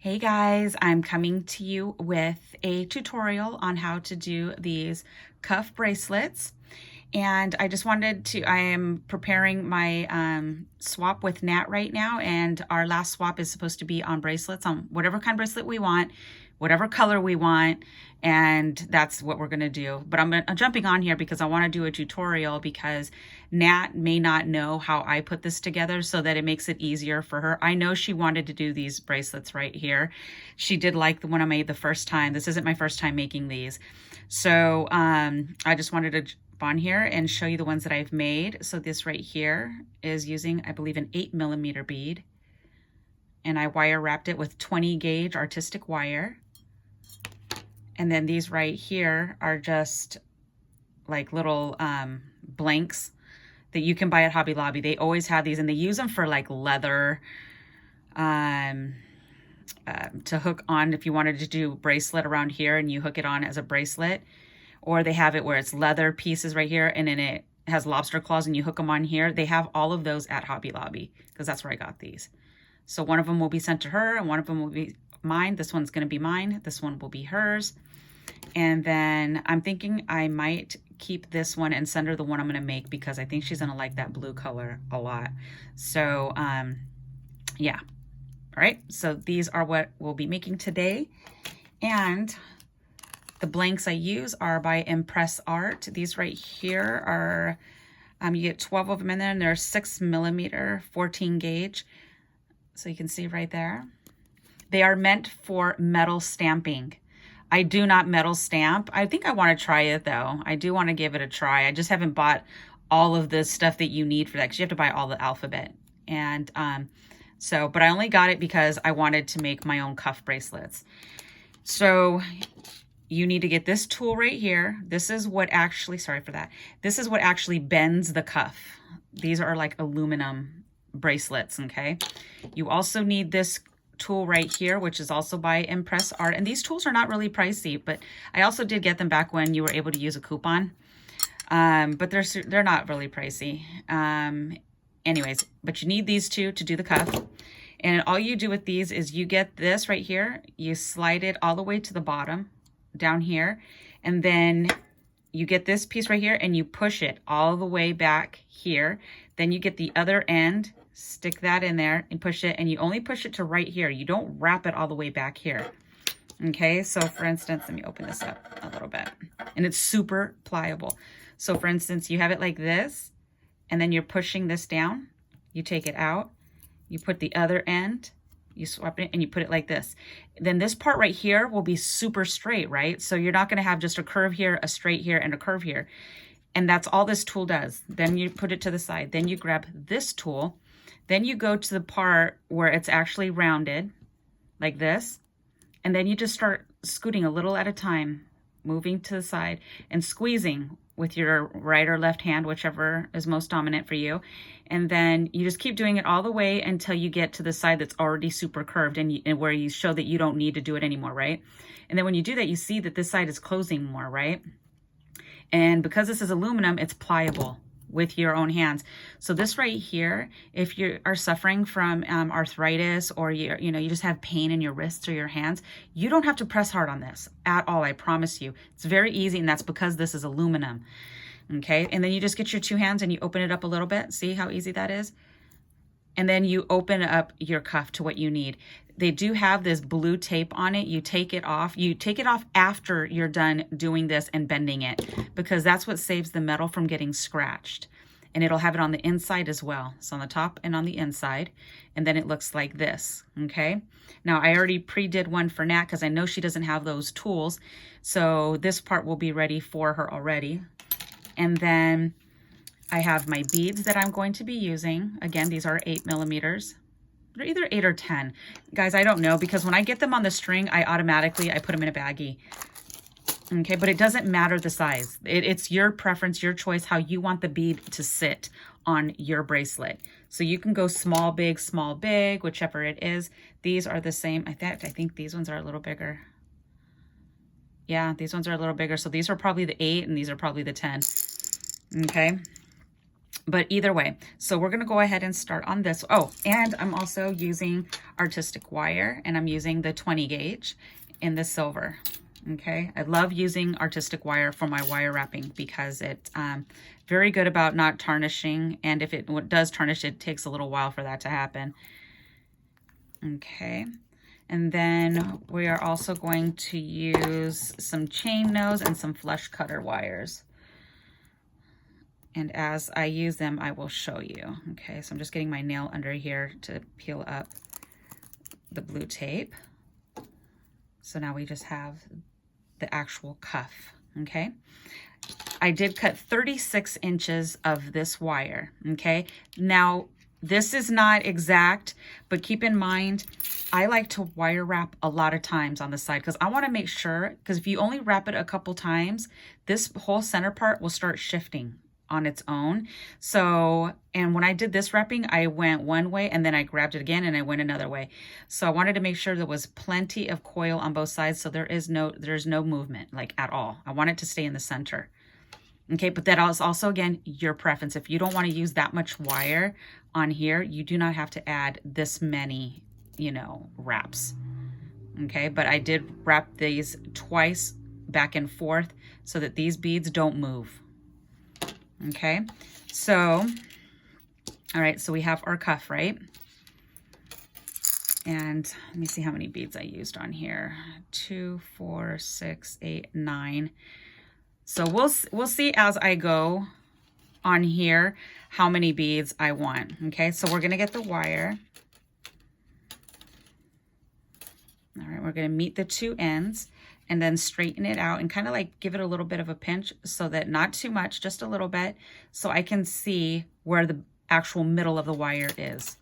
Hey guys, I'm coming to you with a tutorial on how to do these cuff bracelets. And I just wanted to, I am preparing my swap with Nat right now. And our last swap is supposed to be on bracelets, on whatever kind of bracelet we want, whatever color we want. And that's what we're going to do. But I'm jumping on here because I want to do a tutorial because Nat may not know how I put this together so that it makes it easier for her. I know she wanted to do these bracelets right here. She did like the one I made the first time. This isn't my first time making these. So I just wanted to on here and show you the ones that I've made. So this right here is using, I believe, an 8mm bead, and I wire wrapped it with 20 gauge artistic wire. And then these right here are just like little blanks that you can buy at Hobby Lobby. They always have these, and they use them for like leather to hook on if you wanted to do bracelet around here and you hook it on as a bracelet. Or they have it where it's leather pieces right here and then it has lobster claws and you hook them on here. They have all of those at Hobby Lobby because that's where I got these. So one of them will be sent to her and one of them will be mine. This one's going to be mine. This one will be hers. And then I'm thinking I might keep this one and send her the one I'm going to make because I think she's going to like that blue color a lot. So yeah. All right. So these are what we'll be making today. And the blanks I use are by Impress Art. These right here are, you get 12 of them in there, and they're 6mm, 14 gauge. So you can see right there. They are meant for metal stamping. I do not metal stamp. I think I want to try it though. I do want to give it a try. I just haven't bought all of the stuff that you need for that because you have to buy all the alphabet. And but I only got it because I wanted to make my own cuff bracelets. So you need to get this tool right here. This is what actually, sorry for that. This is what actually bends the cuff. These are like aluminum bracelets, okay? You also need this tool right here, which is also by Impress Art. And these tools are not really pricey, but I also did get them back when you were able to use a coupon. But they're not really pricey. Anyways, but you need these two to do the cuff. And all you do with these is you get this right here. You slide it all the way to the bottom down here, and then you get this piece right here and you push it all the way back here. Then you get the other end, stick that in there and push it, and you only push it to right here. You don't wrap it all the way back here. Okay, so for instance, let me open this up a little bit, and it's super pliable. So for instance, you have it like this, and then you're pushing this down, you take it out, you put the other end, you swap it and you put it like this. Then this part right here will be super straight, right? So you're not going to have just a curve here, a straight here, and a curve here. And that's all this tool does. Then you put it to the side. Then you grab this tool. Then you go to the part where it's actually rounded like this. And then you just start scooting a little at a time, moving to the side and squeezing with your right or left hand, whichever is most dominant for you. And then you just keep doing it all the way until you get to the side that's already super curved and where you show that you don't need to do it anymore, right? And then when you do that, you see that this side is closing more, right? And because this is aluminum, it's pliable with your own hands. So this right here, if you are suffering from arthritis or you just have pain in your wrists or your hands, you don't have to press hard on this at all. I promise you. It's very easy, and that's because this is aluminum. Okay, and then you just get your two hands and you open it up a little bit. See how easy that is? And then you open up your cuff to what you need. They do have this blue tape on it. You take it off. You take it off after you're done doing this and bending it, because that's what saves the metal from getting scratched. And it'll have it on the inside as well. So on the top and on the inside. And then it looks like this, okay? Now I already pre-did one for Nat because I know she doesn't have those tools. So this part will be ready for her already. And then I have my beads that I'm going to be using. Again, these are 8mm. They're either 8 or 10. Guys, I don't know, because when I get them on the string, I put them in a baggie. Okay, but it doesn't matter the size. It's your preference, your choice, how you want the bead to sit on your bracelet. So you can go small, big, whichever it is. These are the same. I think these ones are a little bigger. Yeah, these ones are a little bigger. So these are probably the 8 and these are probably the 10. Okay. But either way, so we're gonna go ahead and start on this. Oh, and I'm also using artistic wire, and I'm using the 20 gauge in the silver. Okay, I love using artistic wire for my wire wrapping because it's very good about not tarnishing, and if it does tarnish, it takes a little while for that to happen. Okay, and then we are also going to use some chain nose and some flush cutter wires. And as I use them, I will show you. Okay, so I'm just getting my nail under here to peel up the blue tape. So now we just have the actual cuff, okay? I did cut 36 inches of this wire, okay? Now, this is not exact, but keep in mind, I like to wire wrap a lot of times on the side because I want to make sure, because if you only wrap it a couple times, this whole center part will start shifting on its own. So, and when I did this wrapping, I went one way and then I grabbed it again and I went another way. So I wanted to make sure there was plenty of coil on both sides, so there's no movement like at all. I want it to stay in the center. Okay, but that is also, again, your preference. If you don't want to use that much wire on here, you do not have to add this many, you know, wraps. Okay, but I did wrap these twice back and forth so that these beads don't move. Okay, so, all right, so we have our cuff, right? And let me see how many beads I used on here. 2, 4, 6, 8, 9. So we'll see as I go on here how many beads I want. Okay, so we're gonna get the wire. All right, we're gonna meet the two ends and then straighten it out and kind of like give it a little bit of a pinch so that not too much, just a little bit, so I can see where the actual middle of the wire is.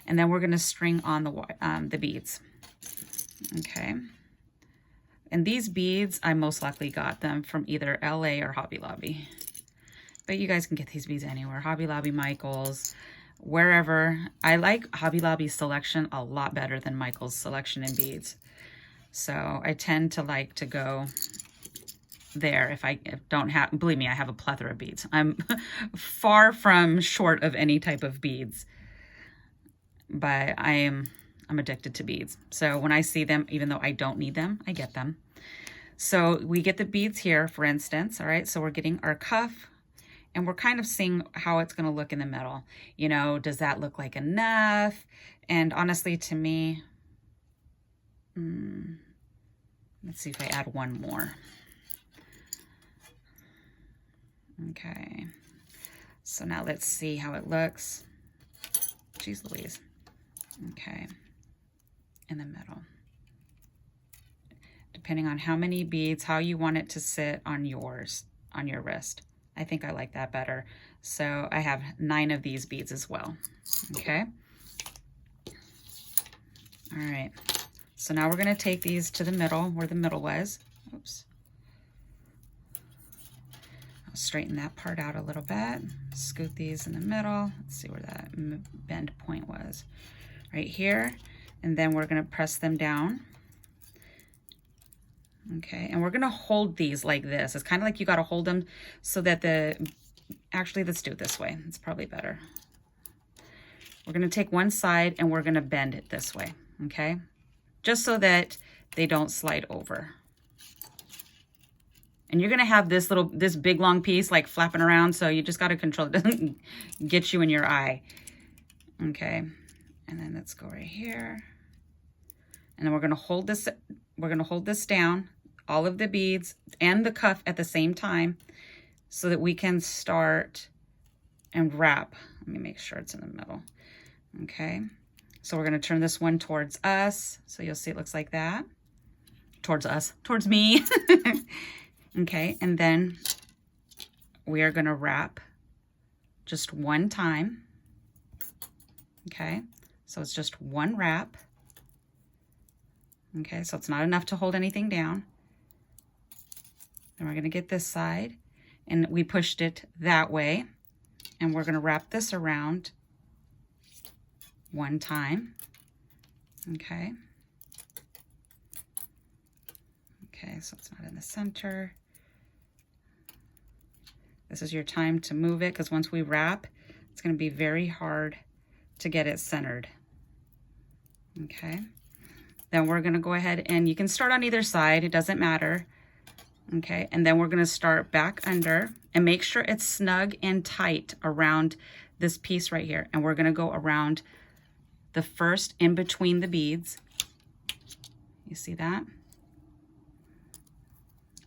And then we're gonna string on the beads. Okay. And these beads, I most likely got them from either LA or Hobby Lobby. But you guys can get these beads anywhere. Hobby Lobby, Michael's, wherever. I like Hobby Lobby's selection a lot better than Michael's selection in beads. So I tend to like to go there if I don't have, believe me, I have a plethora of beads. I'm far from short of any type of beads, but I'm addicted to beads. So when I see them, even though I don't need them, I get them. So we get the beads here, for instance, all right? So we're getting our cuff and we're kind of seeing how it's gonna look in the middle. You know, does that look like enough? And honestly, to me, let's see if I add one more. Okay, so now let's see how it looks. Jeez Louise. Okay, in the middle. Depending on how many beads, how you want it to sit on yours, on your wrist. I think I like that better. So I have 9 of these beads as well, okay? All right, so now we're gonna take these to the middle, where the middle was. Oops. I'll straighten that part out a little bit. Scoot these in the middle. Let's see where that bend point was. Right here, and then we're gonna press them down. Okay, and we're gonna hold these like this. It's kind of like you gotta hold them so that actually, let's do it this way. It's probably better. We're gonna take one side and we're gonna bend it this way, okay? Just so that they don't slide over. And you're gonna have this big long piece like flapping around, so you just gotta control it. It doesn't get you in your eye. Okay, and then let's go right here. And then we're gonna hold this down, all of the beads and the cuff at the same time, so that we can start and wrap. Let me make sure it's in the middle. Okay, so we're gonna turn this one towards us. So you'll see it looks like that. Towards us, towards me. Okay, and then we are gonna wrap just one time. Okay, so it's just one wrap. Okay, so it's not enough to hold anything down. Then we're gonna get this side, and we pushed it that way, and we're gonna wrap this around one time. Okay. Okay, so it's not in the center. This is your time to move it, because once we wrap, it's going to be very hard to get it centered. Okay. Then we're going to go ahead and you can start on either side. It doesn't matter. Okay. And then we're going to start back under and make sure it's snug and tight around this piece right here. And we're going to go around the first in between the beads. You see that?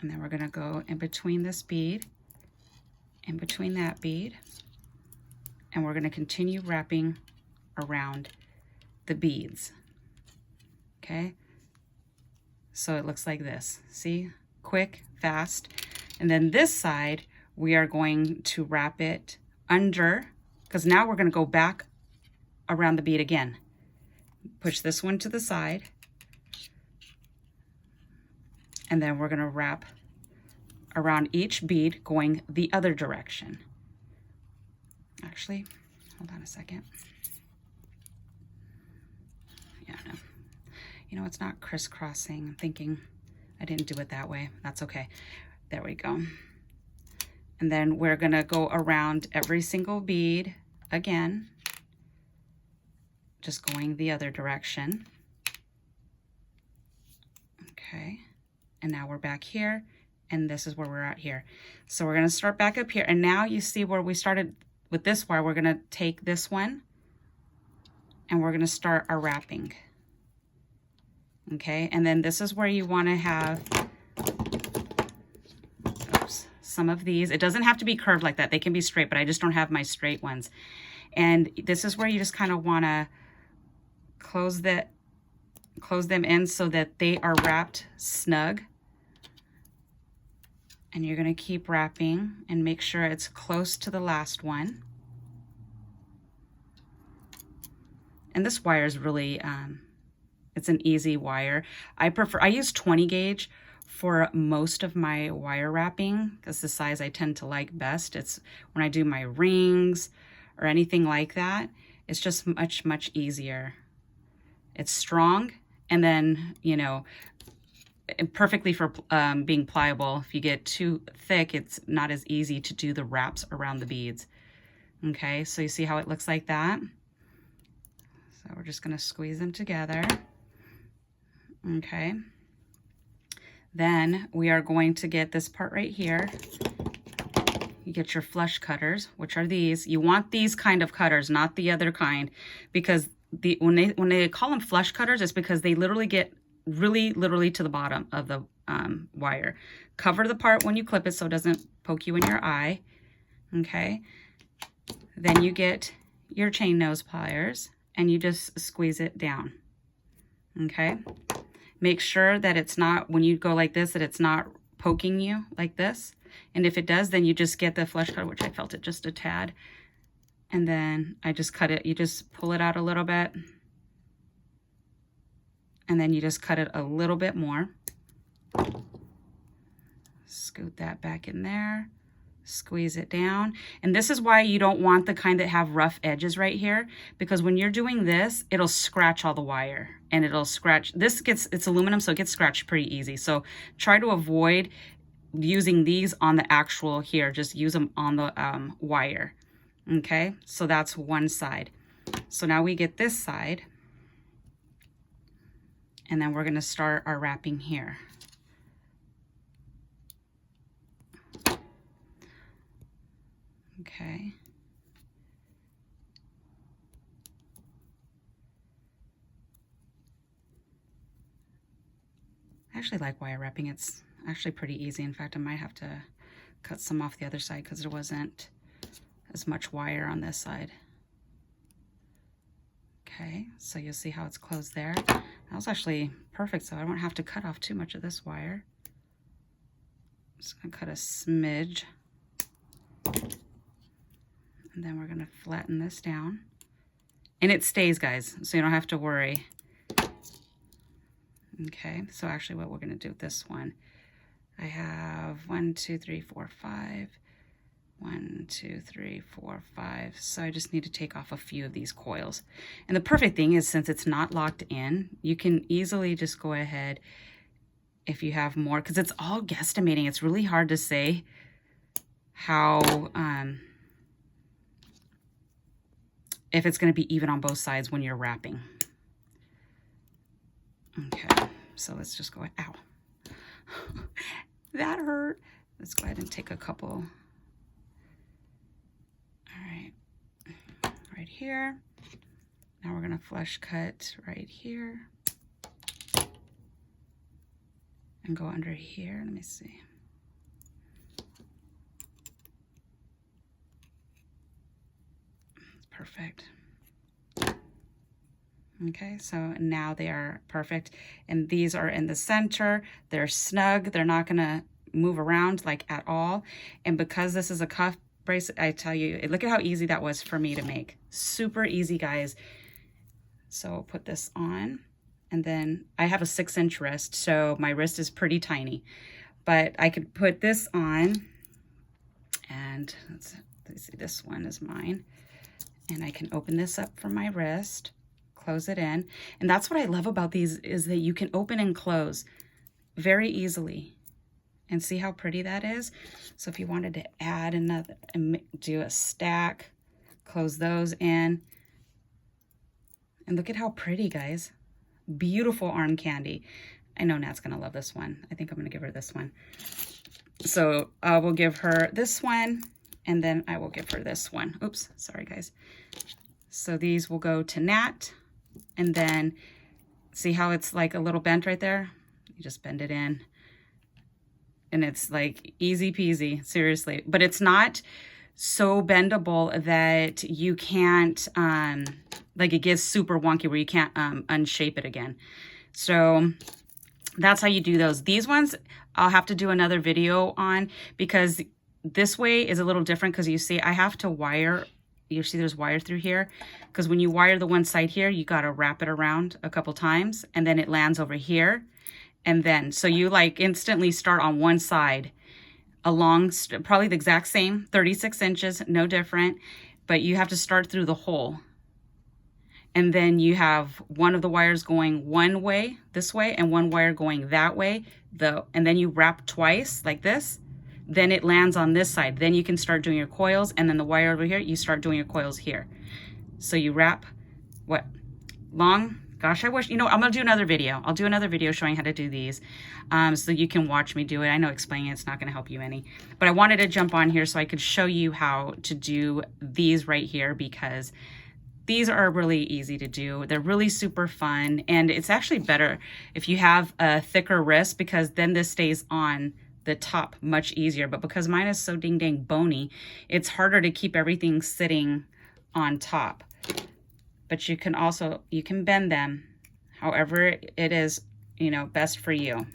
And then we're going to go in between this bead, in between that bead, and we're going to continue wrapping around the beads. Okay, so it looks like this. See, quick, fast. And then this side, we are going to wrap it under, because now we're going to go back around the bead again. Push this one to the side, and then we're going to wrap around each bead going the other direction. Actually, hold on a second. Yeah, no. You know, it's not crisscrossing. I'm thinking I didn't do it that way. That's okay. There we go. And then we're going to go around every single bead again, just going the other direction. Okay. And now we're back here, and this is where we're at here. So we're going to start back up here, and now you see where we started with this wire. We're going to take this one, and we're going to start our wrapping. Okay, and then this is where you want to have, oops, some of these. It doesn't have to be curved like that. They can be straight, but I just don't have my straight ones. And this is where you just kind of want to close them in so that they are wrapped snug. And you're going to keep wrapping and make sure it's close to the last one. And this wire is really, it's an easy wire. I use 20 gauge for most of my wire wrapping, because the size I tend to like best. It's when I do my rings or anything like that, it's just much, much easier. It's strong, and then, you know, perfectly for being pliable. If you get too thick, it's not as easy to do the wraps around the beads. Okay, so you see how it looks like that? So we're just going to squeeze them together. Okay. Then we are going to get this part right here. You get your flush cutters, which are these. You want these kind of cutters, not the other kind, because when they call them flush cutters, it's because they literally get literally to the bottom of the wire. Cover the part when you clip it so it doesn't poke you in your eye. Okay. Then you get your chain nose pliers and you just squeeze it down. Okay. Make sure that it's not, when you go like this, that it's not poking you like this. And if it does, then you just get the flush cutter, which I felt it just a tad. And then I just cut it. You just pull it out a little bit. And then you just cut it a little bit more. Scoot that back in there. Squeeze it down. And this is why you don't want the kind that have rough edges right here, because when you're doing this, it'll scratch all the wire, and it'll scratch. It's aluminum, so it gets scratched pretty easy. So try to avoid using these on the actual here. Just use them on the wire. Okay, so that's one side. So now we get this side. And then we're going to start our wrapping here. Okay. I actually like wire wrapping. It's actually pretty easy. In fact, I might have to cut some off the other side because there wasn't as much wire on this side. Okay, so you'll see how it's closed there. That was actually perfect, so I don't have to cut off too much of this wire. I'm just gonna cut a smidge. And then we're gonna flatten this down. And it stays, guys, so you don't have to worry. Okay, so actually what we're gonna do with this one, I have 1, 2, 3, 4, 5. 1, 2, 3, 4, 5. So I just need to take off a few of these coils. And the perfect thing is, since it's not locked in, you can easily just go ahead if you have more, because it's all guesstimating. It's really hard to say how, if it's going to be even on both sides when you're wrapping. Okay, so let's just go, ow. That hurt. Let's go ahead and take a couple. All right, right here. Now we're gonna flush cut right here. And go under here, let me see. Perfect. Okay, so now they are perfect. And these are in the center. They're snug. They're not gonna move around like at all. And because this is a cuff bracelet, I tell you, look at how easy that was for me to make. Super easy, guys. So I'll put this on. And then I have a 6-inch wrist, so my wrist is pretty tiny. But I could put this on, and let's see, this one is mine. And I can open this up from my wrist, close it in. And that's what I love about these, is that you can open and close very easily. And see how pretty that is? So if you wanted to add another, do a stack, close those in. And look at how pretty, guys. Beautiful arm candy. I know Nat's gonna love this one. I think I'm gonna give her this one. So I will give her this one, and then I will give her this one. Oops, sorry guys. So these will go to Nat, and then see how it's like a little bent right there? You just bend it in, and it's like easy peasy, seriously. But it's not so bendable that you can't, like it gets super wonky where you can't unshape it again. So that's how you do those. These ones I'll have to do another video on, because this way is a little different, because you see I have to wire, you see there's wire through here, because when you wire the one side here, you got to wrap it around a couple times, and then it lands over here. And then, so you like instantly start on one side along, probably the exact same, 36 inches, no different, but you have to start through the hole. And then you have one of the wires going one way, this way, and one wire going that way. And then you wrap twice like this. Then it lands on this side. Then you can start doing your coils, and then the wire over here, you start doing your coils here. So you wrap, what, long? Gosh, I wish, you know, I'm gonna do another video. I'll do another video showing how to do these, so you can watch me do it. I know explaining it's not gonna help you any, but I wanted to jump on here so I could show you how to do these right here, because these are really easy to do. They're really super fun, and it's actually better if you have a thicker wrist, because then this stays on the top much easier. But because mine is so ding dang bony, it's harder to keep everything sitting on top. But you can also, you can bend them however it is, you know, best for you.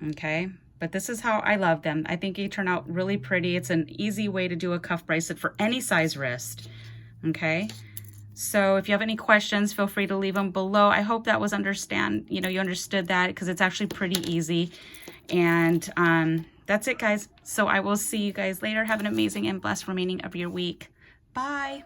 Okay, but this is how I love them. I think they turn out really pretty. It's an easy way to do a cuff bracelet for any size wrist. Okay, so if you have any questions, feel free to leave them below. I hope that was you understood that, because it's actually pretty easy. And that's it, guys. So I will see you guys later. Have an amazing and blessed remaining of your week. Bye.